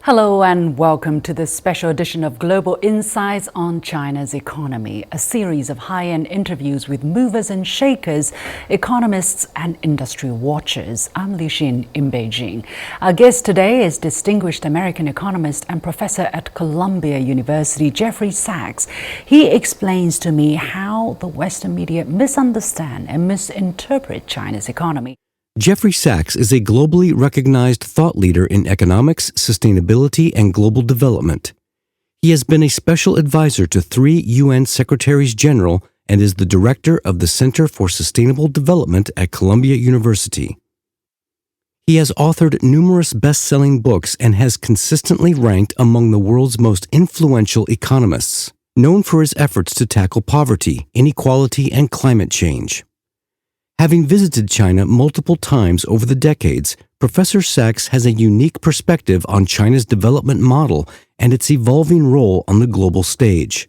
Hello and welcome to this special edition of Global Insights on China's economy, a series of high-end interviews with movers and shakers, economists and industry watchers. I'm Li Xin in Beijing. Our guest today is distinguished American economist and professor at Columbia University, Jeffrey Sachs. He explains to me how the Western media misunderstand and misinterpret China's economy. Jeffrey Sachs is a globally recognized thought leader in economics, sustainability, and global development. He has been a special advisor to 3 UN Secretaries General and is the director of the Center for Sustainable Development at Columbia University. He has authored numerous best-selling books and has consistently ranked among the world's most influential economists, known for his efforts to tackle poverty, inequality, and climate change. Having visited China multiple times over the decades, Professor Sachs has a unique perspective on China's development model and its evolving role on the global stage.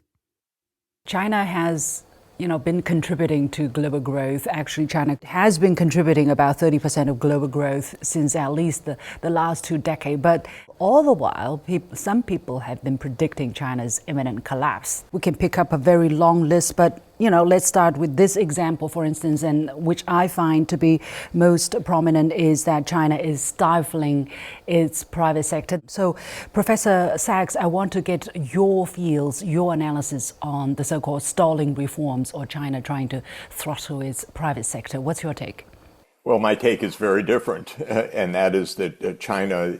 China has been contributing to global growth. Actually, China has been contributing about 30% of global growth since at least the last 2 decades. But all the while, some people have been predicting China's imminent collapse. We can pick up a very long list, but let's start with this example, for instance, and which I find to be most prominent is that China is stifling its private sector. So, Professor Sachs, I want to get your feels, your analysis on the so-called stalling reforms or China trying to throttle its private sector. What's your take? Well, my take is very different, and that is that China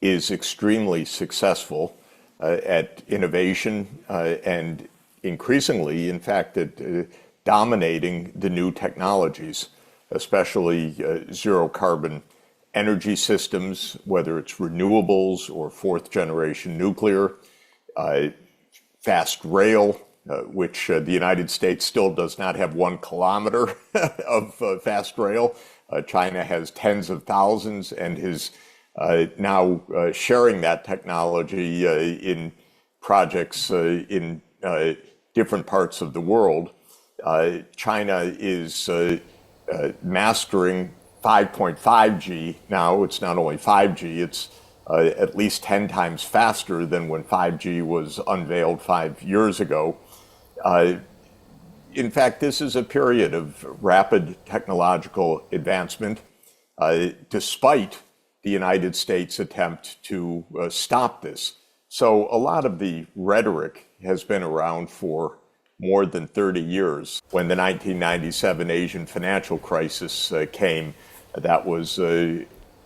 is extremely successful at innovation and increasingly, in fact, at dominating the new technologies, especially zero-carbon energy systems, whether it's renewables or fourth-generation nuclear, fast rail, which the United States still does not have 1 kilometer of fast rail. China has tens of thousands and is now sharing that technology in projects in different parts of the world. China is mastering 5.5G now. It's not only 5G, it's at least 10 times faster than when 5G was unveiled 5 years ago. In fact, this is a period of rapid technological advancement, despite the United States' attempt to stop this. So a lot of the rhetoric has been around for more than 30 years. When the 1997 Asian financial crisis came, that was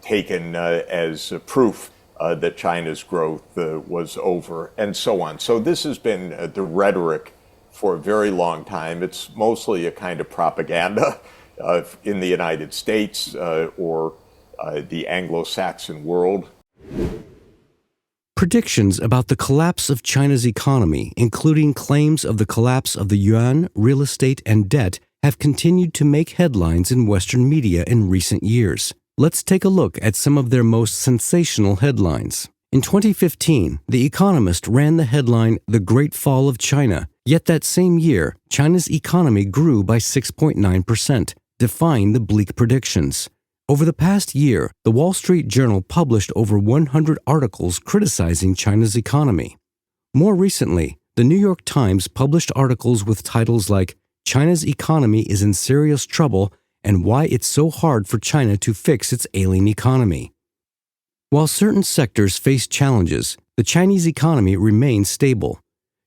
taken as proof that China's growth was over, and so on. So this has been the rhetoric for a very long time. It's mostly a kind of propaganda in the United States or the Anglo-Saxon world. Predictions about the collapse of China's economy, including claims of the collapse of the yuan, real estate, and debt, have continued to make headlines in Western media in recent years. Let's take a look at some of their most sensational headlines. In 2015, The Economist ran the headline, "The Great Fall of China," yet that same year, China's economy grew by 6.9%, defying the bleak predictions. Over the past year, the Wall Street Journal published over 100 articles criticizing China's economy. More recently, the New York Times published articles with titles like "China's Economy is in Serious Trouble" and "Why It's So Hard for China to Fix Its Ailing Economy." While certain sectors face challenges, the Chinese economy remains stable.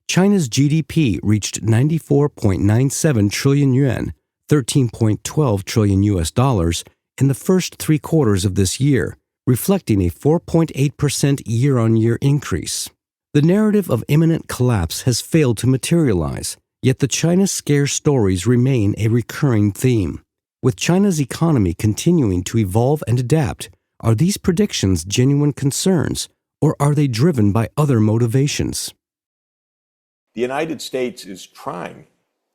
China's GDP reached 94.97 trillion yuan, $13.12 trillion US, in the first 3 quarters of this year, reflecting a 4.8% year-on-year increase. The narrative of imminent collapse has failed to materialize, yet the China scare stories remain a recurring theme. With China's economy continuing to evolve and adapt, are these predictions genuine concerns, or are they driven by other motivations? The United States is trying,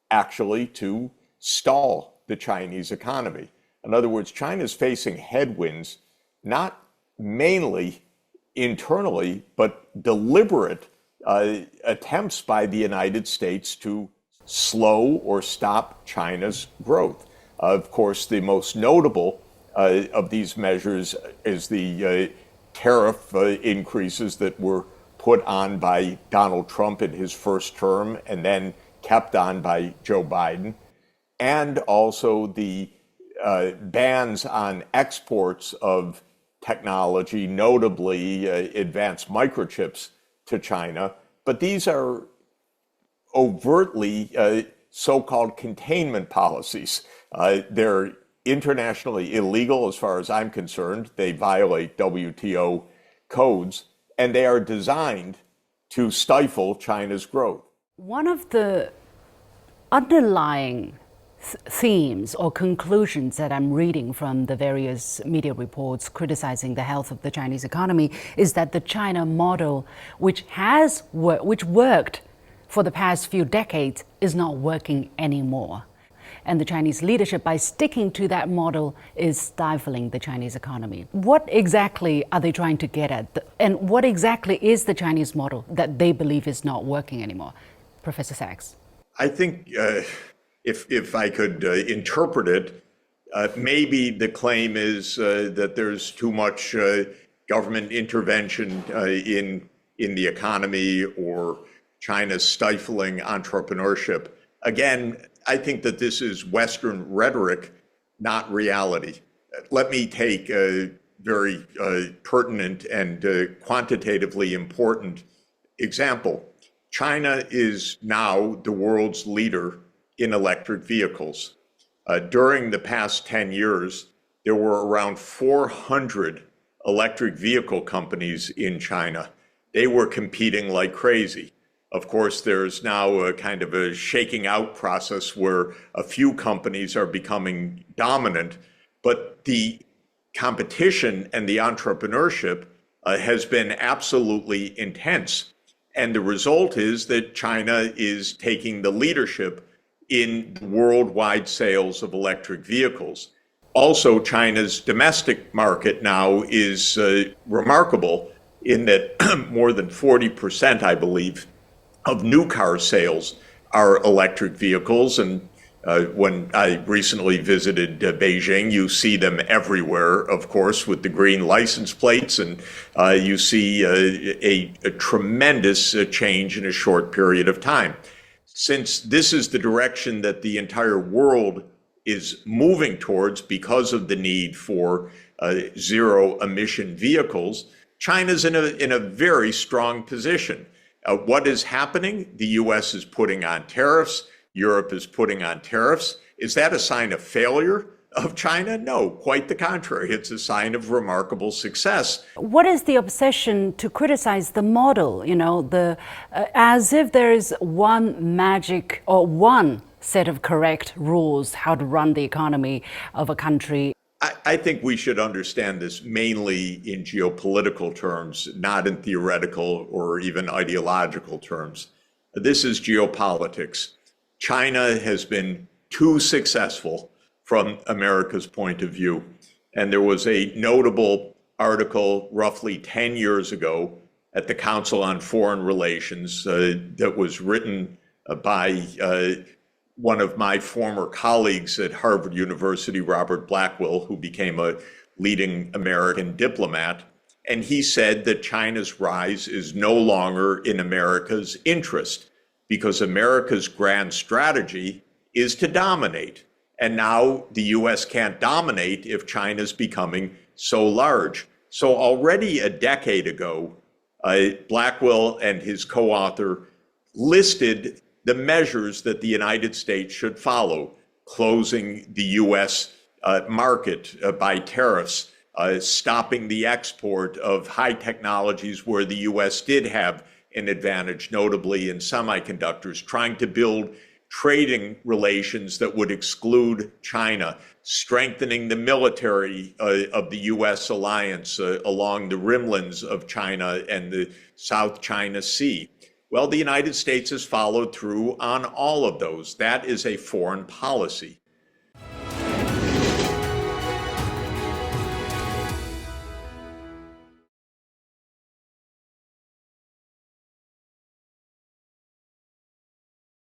actually, to stall the Chinese economy. In other words, China is facing headwinds, not mainly internally, but deliberate attempts by the United States to slow or stop China's growth. Of course, the most notable of these measures is the tariff increases that were put on by Donald Trump in his first term and then kept on by Joe Biden, and also the bans on exports of technology, notably advanced microchips to China. But these are overtly so-called containment policies. They're internationally illegal as far as I'm concerned. They violate WTO codes, and they are designed to stifle China's growth. One of the underlying themes or conclusions that I'm reading from the various media reports criticizing the health of the Chinese economy is that the China model, which worked for the past few decades, is not working anymore. And the Chinese leadership, by sticking to that model, is stifling the Chinese economy. What exactly are they trying to get at? And what exactly is the Chinese model that they believe is not working anymore? Professor Sachs. I think if I could interpret it, maybe the claim is that there's too much government intervention in the economy, or China's stifling entrepreneurship. Again, I think that this is Western rhetoric, not reality. Let me take a very pertinent and quantitatively important example. China is now the world's leader in electric vehicles. During the past 10 years, there were around 400 electric vehicle companies in China. They were competing like crazy. Of course, there's now a kind of a shaking out process where a few companies are becoming dominant, but the competition and the entrepreneurship has been absolutely intense. And the result is that China is taking the leadership in worldwide sales of electric vehicles. Also, China's domestic market now is remarkable in that more than 40%, I believe, of new car sales are electric vehicles. And when I recently visited Beijing, you see them everywhere, of course, with the green license plates. And you see a tremendous change in a short period of time. Since this is the direction that the entire world is moving towards because of the need for zero emission vehicles, China's in a very strong position. What is happening? The US is putting on tariffs. Europe is putting on tariffs. Is that a sign of failure of China? No, quite the contrary. It's a sign of remarkable success. What is the obsession to criticize the model? As if there is one magic or one set of correct rules how to run the economy of a country. I think we should understand this mainly in geopolitical terms, not in theoretical or even ideological terms. This is geopolitics. China has been too successful from America's point of view. And there was a notable article roughly 10 years ago at the Council on Foreign Relations that was written by one of my former colleagues at Harvard University, Robert Blackwell, who became a leading American diplomat. And he said that China's rise is no longer in America's interest because America's grand strategy is to dominate. And now the US can't dominate if China's becoming so large. So already a decade ago, Blackwell and his co-author listed the measures that the United States should follow: closing the US market by tariffs, stopping the export of high technologies where the US did have an advantage, notably in semiconductors, trying to build trading relations that would exclude China, strengthening the military of the US alliance along the rimlands of China and the South China Sea. Well, the United States has followed through on all of those. That is a foreign policy.